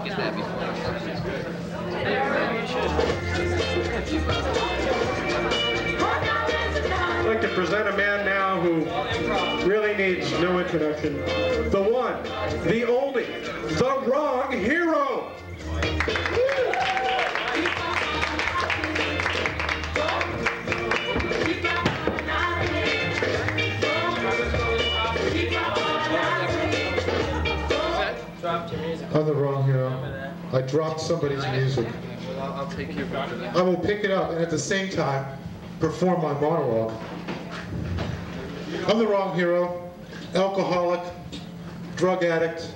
get that before. I'd like to present a man now who really needs no introduction. The one, the only, the wrong hero. I'm the wrong hero. I dropped somebody's music. I'll take your picture. I will pick it up and at the same time perform my monologue. I'm the wrong hero, alcoholic, drug addict,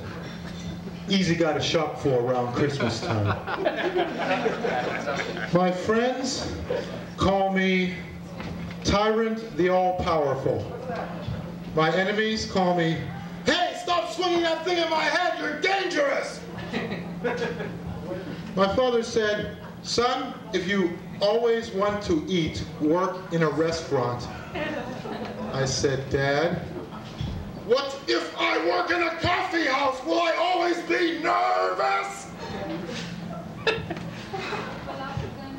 easy guy to shop for around Christmas time. My friends call me Tyrant the All-Powerful. My enemies call me, "Hey, stop swinging that thing in my head, you're dangerous!" My father said, "Son, if you always want to eat, work in a restaurant." I said, "Dad, what if I work in a coffee house? Will I always be nervous?"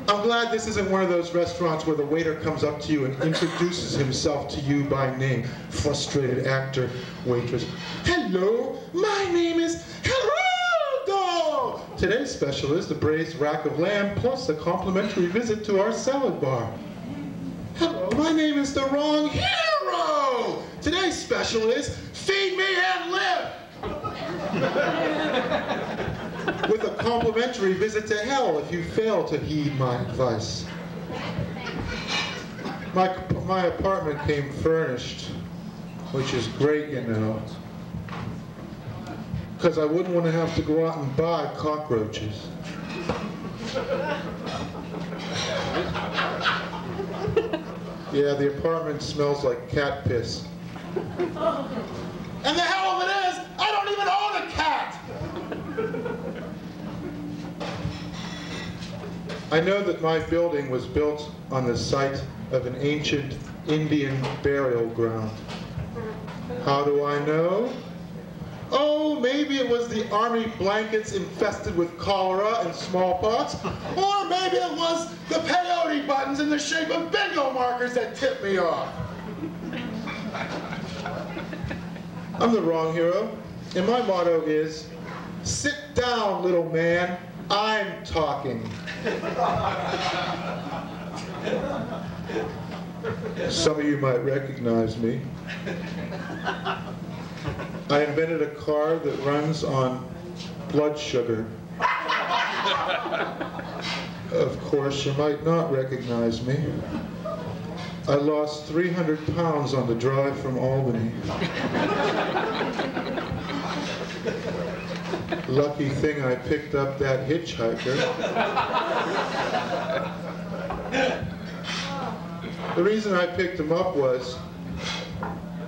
I'm glad this isn't one of those restaurants where the waiter comes up to you and introduces himself to you by name. Frustrated actor, waitress. "Hello, my name is Geraldo. Today's special is the braised rack of lamb plus a complimentary visit to our salad bar." "Hello, my name is the wrong hero. Today's special is feed me and live. With a complimentary visit to hell if you fail to heed my advice." My apartment came furnished, which is great, you know, because I wouldn't want to have to go out and buy cockroaches. Yeah, the apartment smells like cat piss. And the hell of it is, I don't even own a cat! I know that my building was built on the site of an ancient Indian burial ground. How do I know? Oh, maybe it was the army blankets infested with cholera and smallpox, or maybe it was the peyote buttons in the shape of bingo markers that tipped me off. I'm the wrong hero, and my motto is, "Sit down, little man, I'm talking." Some of you might recognize me. I invented a car that runs on blood sugar. Of course, you might not recognize me. I lost 300 pounds on the drive from Albany. Lucky thing I picked up that hitchhiker. The reason I picked him up was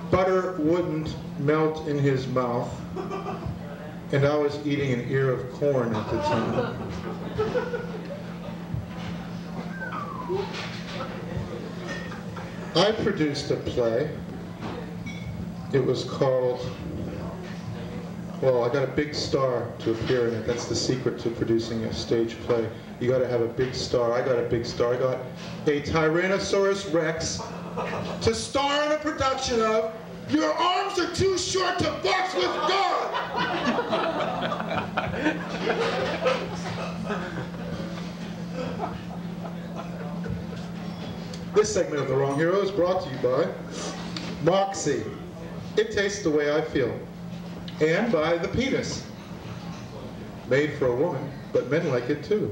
butter wouldn't melt in his mouth, and I was eating an ear of corn at the time. I produced a play. It was called, well, I got a big star to appear in it. That's the secret to producing a stage play. You got to have a big star. I got a big star. I got a Tyrannosaurus Rex to star in a production of "Your Arms Are Too Short to Box with God." This segment of The Wrong Hero is brought to you by Moxie. It tastes the way I feel. And by the penis. Made for a woman, but men like it too.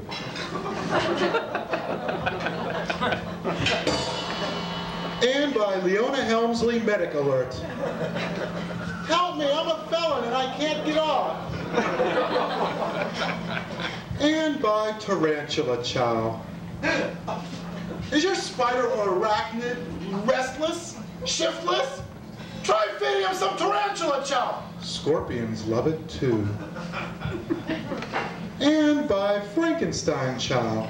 And by Leona Helmsley Medic Alert. Help me, I'm a felon and I can't get off. And by Tarantula Chow. Is your spider or arachnid restless, shiftless? Try feeding him some Tarantula Chow. Scorpions love it too. And by Frankenstein Chow.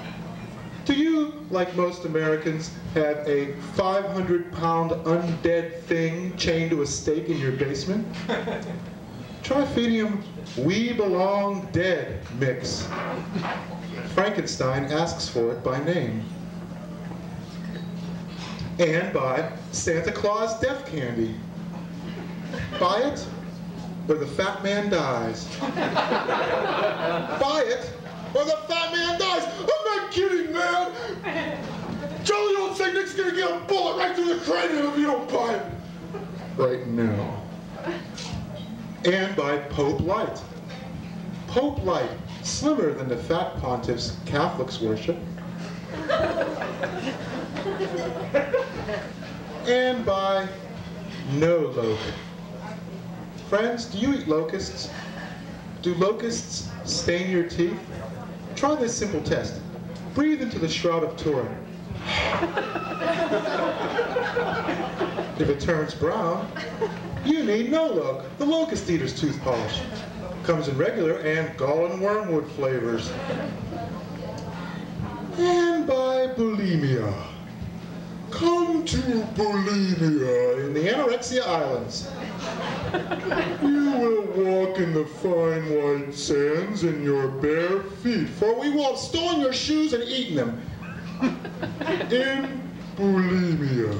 Do you, like most Americans, have a 500-pound undead thing chained to a stake in your basement? Try feeding him We Belong Dead mix. Frankenstein asks for it by name. And buy Santa Claus Death Candy. Buy it, or the fat man dies. Buy it, or the fat man dies. I'm not kidding, man. Jolly old Saint Nick's gonna get a bullet right through the cranium if you don't buy it. Right now. And buy Pope Light. Pope Light, slimmer than the fat pontiffs Catholics worship. And buy No Loc. Friends, do you eat locusts? Do locusts stain your teeth? Try this simple test. Breathe into the Shroud of Turin. If it turns brown, you need No Loc, the locust eater's tooth polish. Comes in regular and gall and wormwood flavors. And by Bulimia. Come to Bulimia in the Anorexia Islands. You will walk in the fine white sands in your bare feet, for we will have stolen your shoes and eaten them. In Bulimia.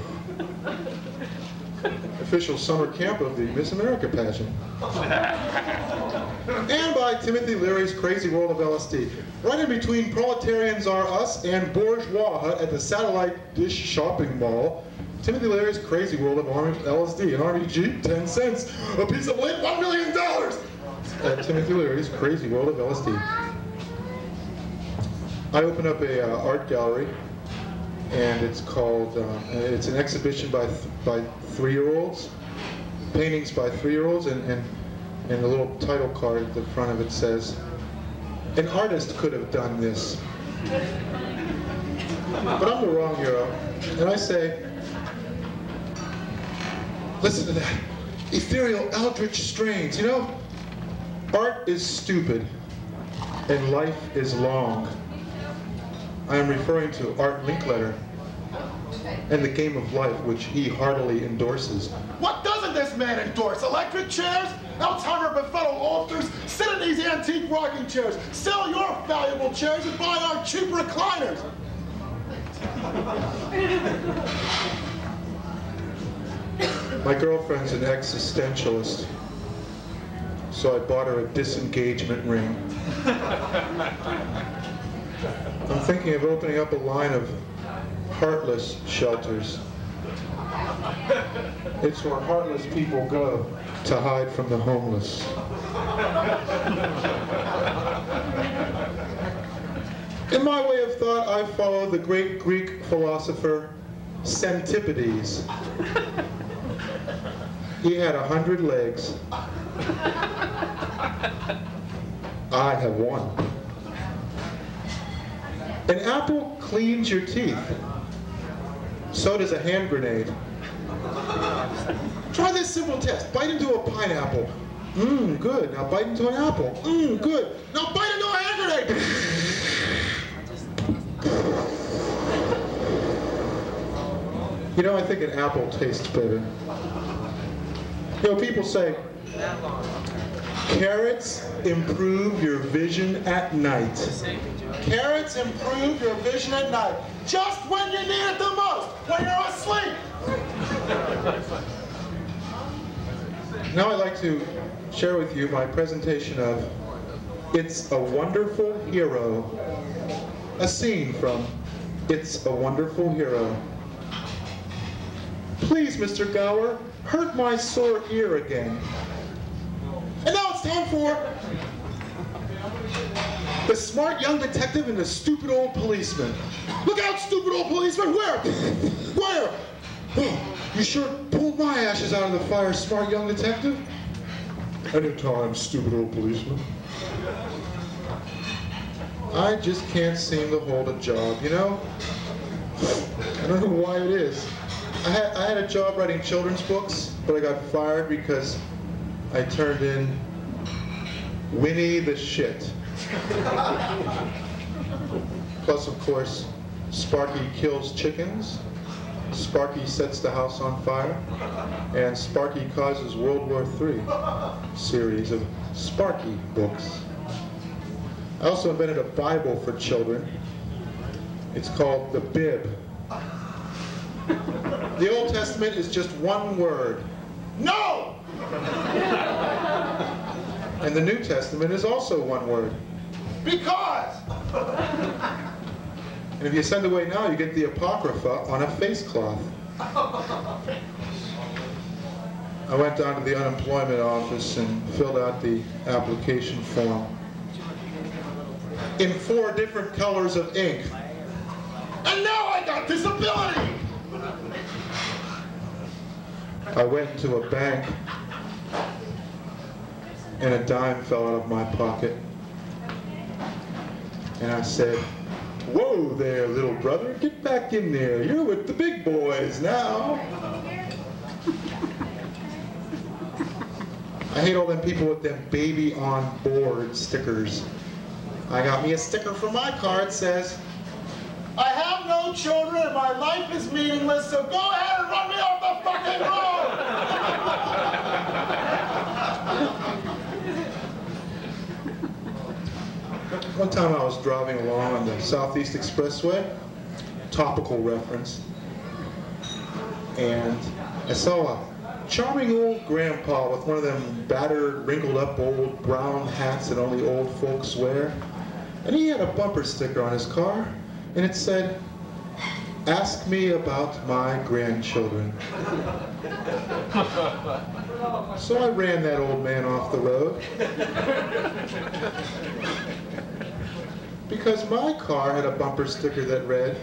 Official summer camp of the Miss America pageant. And by Timothy Leary's Crazy World of LSD. Right in between Proletarians Are Us and Bourgeois Hut at the Satellite Dish Shopping Mall, Timothy Leary's Crazy World of LSD. An Army Jeep, 10 cents. A piece of lint, $1 million! At Timothy Leary's Crazy World of LSD. I opened up a art gallery, and it's called, it's an exhibition by 3-year-olds, paintings by 3-year-olds, and the little title card at the front of it says, an artist could have done this. But I'm the wrong hero, and I say, listen to that ethereal eldritch strains. You know, art is stupid, and life is long. I am referring to Art Linkletter and the game of life, which he heartily endorses. What doesn't this man endorse? Electric chairs? Alzheimer befuddled altars? Sit in these antique rocking chairs. Sell your valuable chairs and buy our cheap recliners. My girlfriend's an existentialist, so I bought her a disengagement ring. I'm thinking of opening up a line of heartless shelters. It's where heartless people go to hide from the homeless. In my way of thought, I follow the great Greek philosopher Centipodes. He had 100 legs. I have one. An apple cleans your teeth. So does a hand grenade. Try this simple test. Bite into a pineapple. Mmm, good. Now bite into an apple. Mmm, good. Now bite into a hand grenade. You know, I think an apple tastes better. You know, people say, carrots improve your vision at night. Carrots improve your vision at night. Just when you need it the most, when you're asleep. Now I'd like to share with you my presentation of It's a Wonderful Hero. A scene from It's a Wonderful Hero. Please, Mr. Gower, hurt my sore ear again. And now it's time for the smart young detective and the stupid old policeman. Look out, stupid old policeman! Where? Where? Oh, you sure pulled my ashes out of the fire, smart young detective. Anytime, stupid old policeman. I just can't seem to hold a job, you know? I don't know why it is. I had a job writing children's books, but I got fired because I turned in Winnie the Shit. Plus, of course, Sparky Kills Chickens Sparky sets the house on fire, and Sparky causes World War III. Series of Sparky books. I also invented a Bible for children. It's called the Bib. The Old Testament is just one word. No! And the New Testament is also one word. Because! And if you send away now, you get the Apocrypha on a face cloth. I went down to the unemployment office and filled out the application form in 4 different colors of ink. And now I got disability! I went to a bank and a dime fell out of my pocket. And I said, "Whoa there, little brother, get back in there. You're with the big boys now." I hate all them people with them baby on board stickers. I got me a sticker for my car. It says, "I have no children and my life is meaningless, so go ahead and run me off the fucking road!" One time I was driving along on the Southeast Expressway, topical reference, and I saw a charming old grandpa with one of them battered, wrinkled up old brown hats that only old folks wear. And he had a bumper sticker on his car, and it said, "Ask me about my grandchildren." So I ran that old man off the road. Because my car had a bumper sticker that read,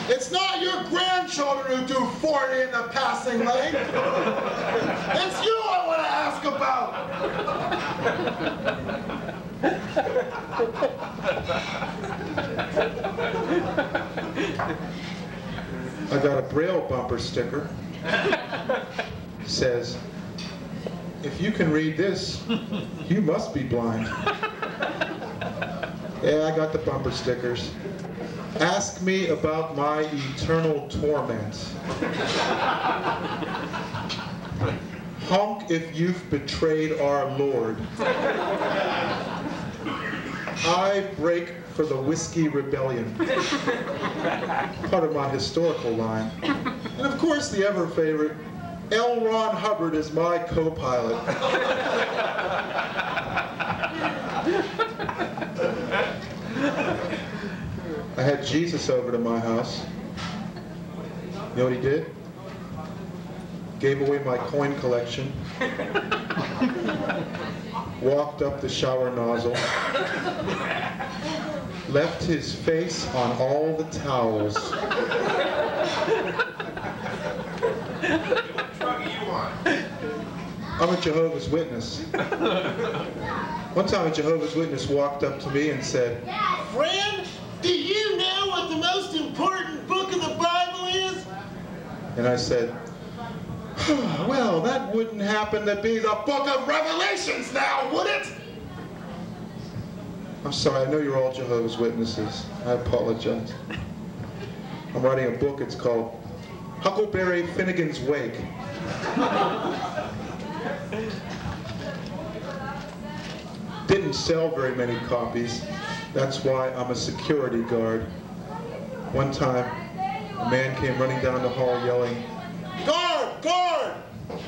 "It's not your grandchildren who do 40 in the passing lane. It's you I want to ask about." I got a Braille bumper sticker. Says, "If you can read this, you must be blind." Yeah, I got the bumper stickers. "Ask me about my eternal torment." "Honk if you've betrayed our Lord." "I break for the Whiskey Rebellion." Part of my historical line. And of course the ever favorite, L. Ron Hubbard is my co-pilot. I had Jesus over to my house. You know what he did? Gave away my coin collection. Walked up the shower nozzle. Left his face on all the towels. I'm a Jehovah's Witness. One time a Jehovah's Witness walked up to me and said, "Friend, do you know what the most important book of the Bible is?" And I said, "Well, that wouldn't happen to be the book of Revelations now, would it?" I'm sorry, I know you're all Jehovah's Witnesses. I apologize. I'm writing a book, it's called Huckleberry Finnegan's Wake. Didn't sell very many copies. That's why I'm a security guard. One time, a man came running down the hall yelling, "Guard! Guard!"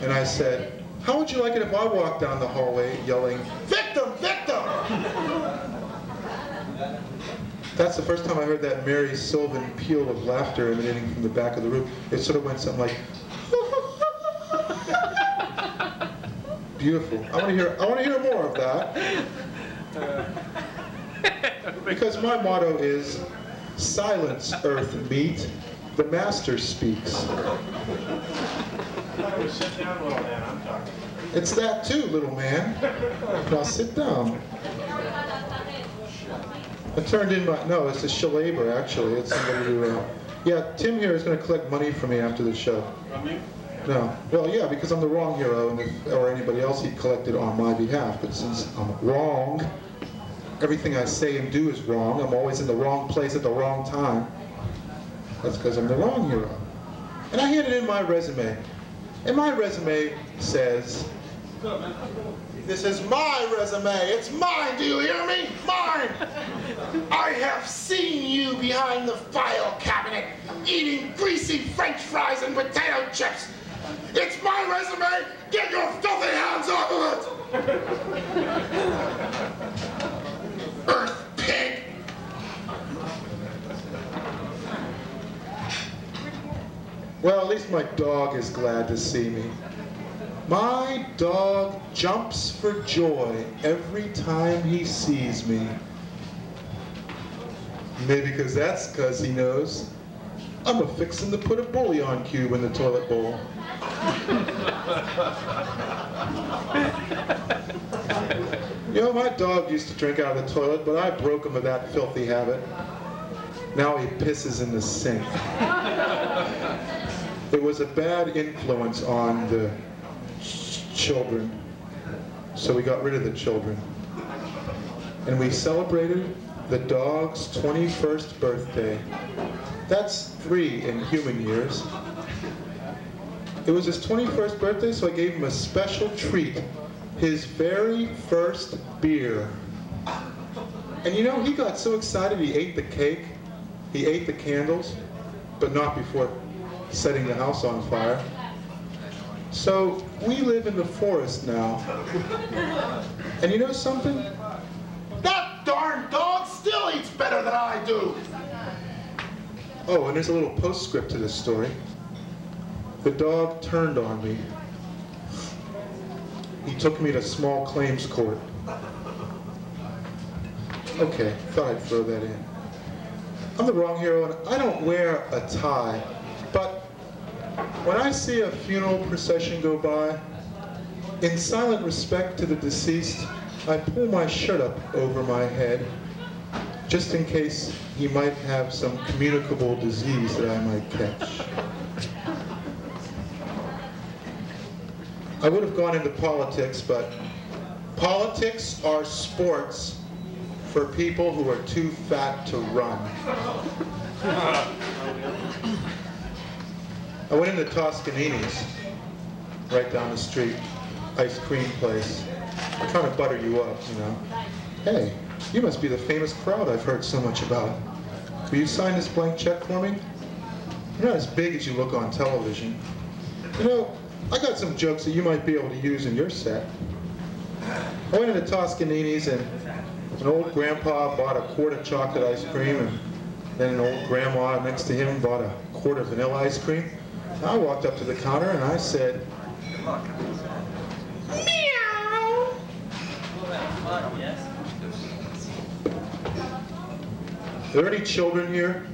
And I said, "How would you like it if I walked down the hallway yelling, 'Victim! Victim!'" That's the first time I heard that merry sylvan peal of laughter emanating from the back of the room. It sort of went something like, beautiful. I want to hear more of that. Because my motto is, "Silence, earth meat, the master speaks." Sit down, little man, I'm talking. It's that too, little man. Now sit down. I turned in my, no, it's a shalaber actually. It's somebody who, yeah, Tim here is going to collect money from me after the show. From you? No. Well, yeah, because I'm the wrong hero, and or anybody else he'd collected on my behalf. But since I'm wrong, everything I say and do is wrong. I'm always in the wrong place at the wrong time. That's because I'm the wrong hero. And I handed in my resume. And my resume says, this is my resume. It's mine, do you hear me? Mine! I have seen you behind the file cabinet eating greasy French fries and potato chips. It's my resume! Get your filthy hands off of it! Earth pig! Well, at least my dog is glad to see me. My dog jumps for joy every time he sees me. Maybe that's because he knows I'm a-fixin' to put a bouillon cube in the toilet bowl. You know, my dog used to drink out of the toilet, but I broke him of that filthy habit. Now he pisses in the sink. It was a bad influence on the children, so we got rid of the children. And we celebrated the dog's 21st birthday. That's 3 in human years. It was his 21st birthday, so I gave him a special treat. His very first beer. And you know, he got so excited he ate the cake, he ate the candles, but not before setting the house on fire. So we live in the forest now. And you know something? That darn dog still eats better than I do. Oh, and there's a little postscript to this story. The dog turned on me. He took me to small claims court. Okay, thought I'd throw that in. I'm the wrong hero, and I don't wear a tie, but when I see a funeral procession go by, in silent respect to the deceased, I pull my shirt up over my head, just in case he might have some communicable disease that I might catch. I would have gone into politics, but politics are sports for people who are too fat to run. I went into Toscanini's, right down the street, ice cream place. They're trying to butter you up, you know. Hey, you must be the famous crowd I've heard so much about. Will you sign this blank check for me? You're not as big as you look on television. You know, I got some jokes that you might be able to use in your set. I went into Toscanini's and an old grandpa bought a quart of chocolate ice cream, and then an old grandma next to him bought a quart of vanilla ice cream. I walked up to the counter and I said, meow. Are there any children here?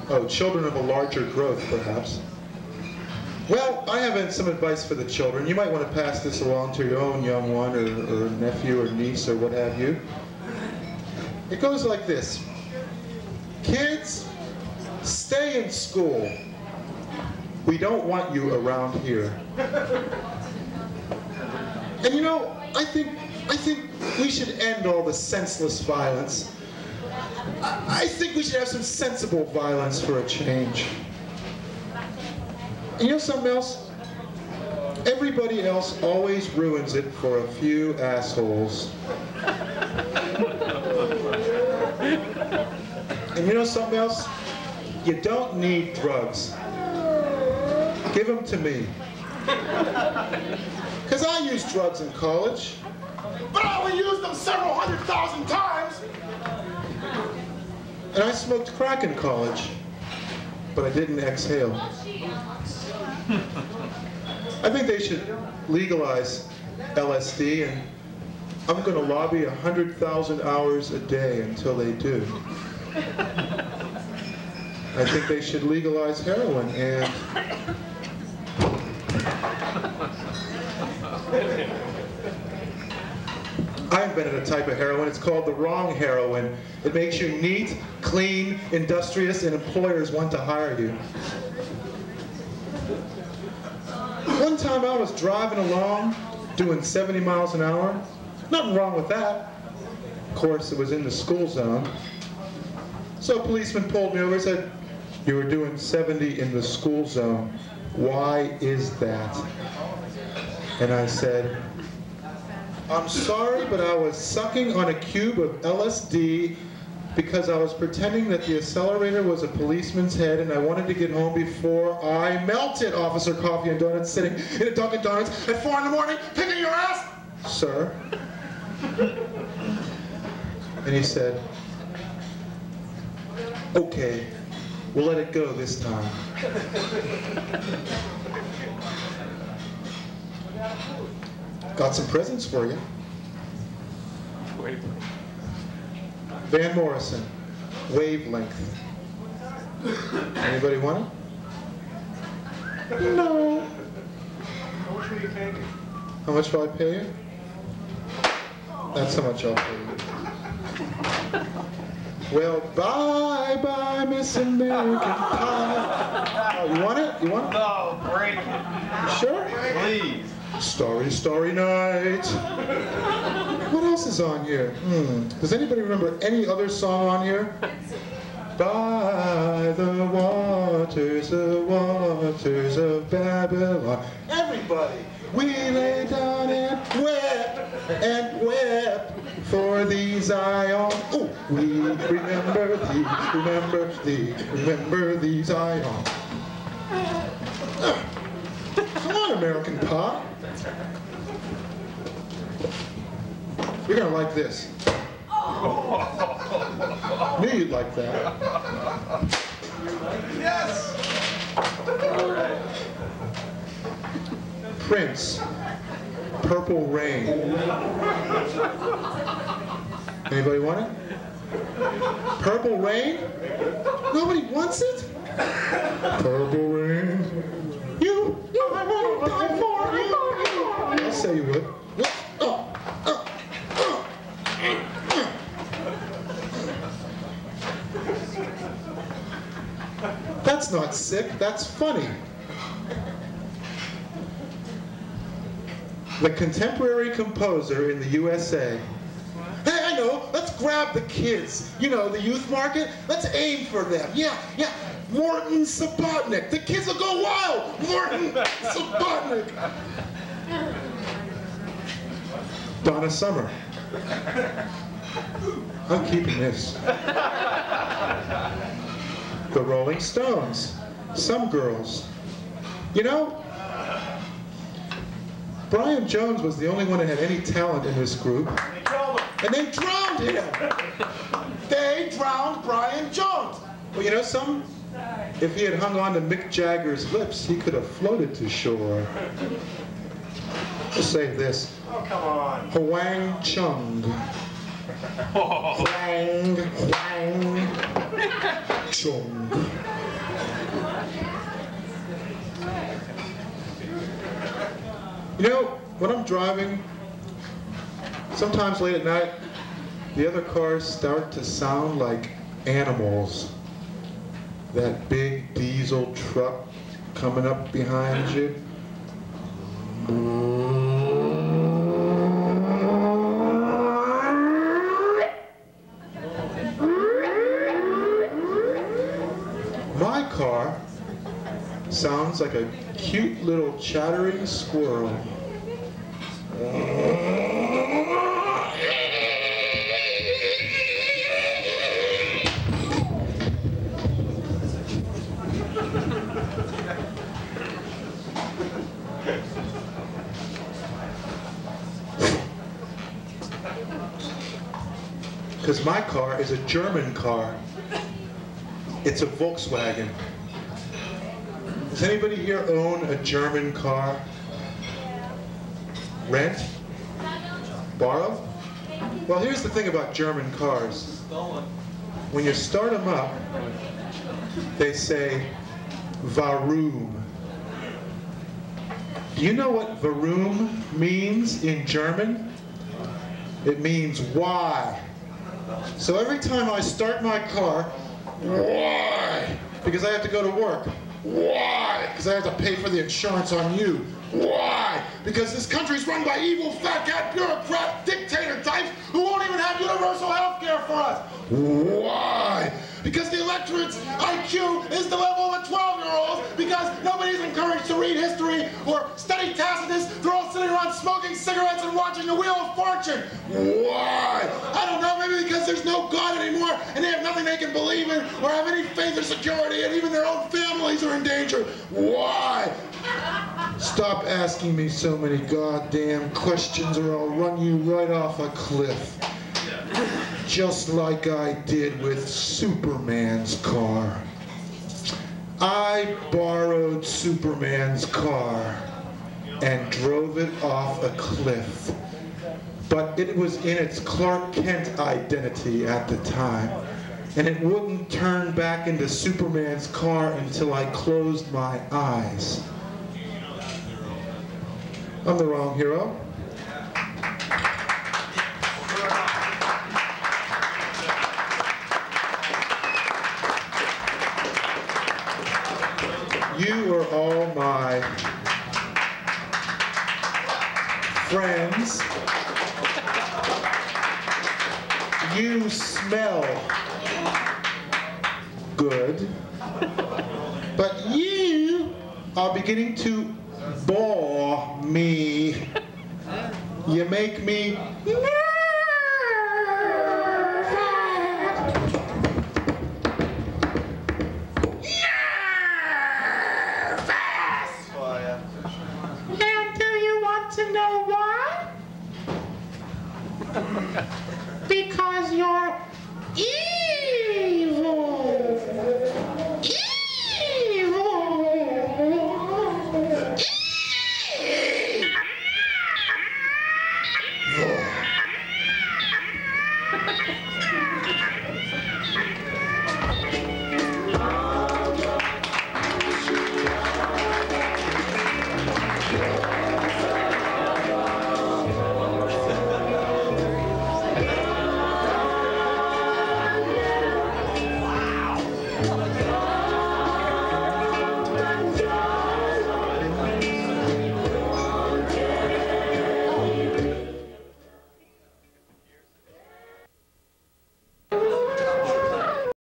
Oh, children of a larger growth, perhaps. Well, I have some advice for the children. You might want to pass this along to your own young one, or nephew or niece or what have you. It goes like this. Kids, stay in school. We don't want you around here. And you know, I think we should end all the senseless violence. I think we should have some sensible violence for a change. And you know something else? Everybody else always ruins it for a few assholes. And you know something else? You don't need drugs. Give them to me. Because I used drugs in college. But I only used them several 100,000 times. And I smoked crack in college. But I didn't exhale. I think they should legalize LSD, and I'm going to lobby 100,000 hours a day until they do. I think they should legalize heroin, and I invented a type of heroin. It's called the wrong heroin. It makes you neat, clean, industrious, and employers want to hire you. One time I was driving along, doing 70 miles an hour. Nothing wrong with that. Of course, it was in the school zone. So a policeman pulled me over and said, You were doing 70 in the school zone. Why is that? And I said, I'm sorry, but I was sucking on a cube of LSD because I was pretending that the accelerator was a policeman's head and I wanted to get home before I melted. Officer Coffee and Donuts sitting in a Dunkin' Donuts at 4 in the morning, picking your ass, sir. And he said, okay, we'll let it go this time. Got some presents for you. Van Morrison, Wavelength. Anybody want it? No. How much will you pay me? How much will I pay you? That's how much I'll pay you. Well, bye-bye, Miss American Pie. Oh, you want it? You want it? No, break it. You sure? Please. Starry, starry night. What else is on here? Does anybody remember any other song on here? By the waters of Babylon. Everybody, we lay down and wept for thee, Zion. Oh, we remember thee, Zion. Come on, American Pie. You're gonna like this. Knew you'd like that. Yes! All right. Prince, Purple Rain. Anybody want it? Purple Rain? Nobody wants it? Purple Rain. You, I won't die for you. I'll say you would. That's not sick, that's funny. The contemporary composer in the USA. Hey, I know, let's grab the kids. You know, the youth market, let's aim for them. Yeah, Morton Subotnick. The kids will go wild. Morton Subotnick. Donna Summer. I'm keeping this. The Rolling Stones. Some girls. You know, Brian Jones was the only one that had any talent in this group. And they drowned him. They drowned Brian Jones. Well, you know something? If he had hung on to Mick Jagger's lips, he could have floated to shore. Just say this. Oh, come on. Hwang Chung. Hwang Chung. You know, when I'm driving, sometimes late at night, the other cars start to sound like animals. That big diesel truck coming up behind you. My car sounds like a cute little chattering squirrel. Because my car is a German car. It's a Volkswagen. Does anybody here own a German car? Rent? Borrow? Well, here's the thing about German cars. When you start them up, they say, Warum. Do you know what Warum means in German? It means why. So every time I start my car, why? Because I have to go to work. Why? Because I have to pay for the insurance on you. Why? Because this country's run by evil, fat cat, bureaucrat, dictator types who won't even have universal health care for us. Why? Because the electorate's IQ IQ is the level of a 12-year-old because nobody's encouraged to read history or study Tacitus. They're all sitting around smoking cigarettes and watching the Wheel of Fortune. Why? I don't know, maybe because there's no God anymore and they have nothing they can believe in or have any faith or security, and even their own families are in danger. Why? Stop asking me so many goddamn questions or I'll run you right off a cliff. Just like I did with Superman's car. I borrowed Superman's car and drove it off a cliff. But it was in its Clark Kent identity at the time. And it wouldn't turn back into Superman's car until I closed my eyes. I'm the wrong hero. You are all my friends. You smell good, but you are beginning to bore me. You make me nervous. Now, do you want to know why? Because you're evil. Evil.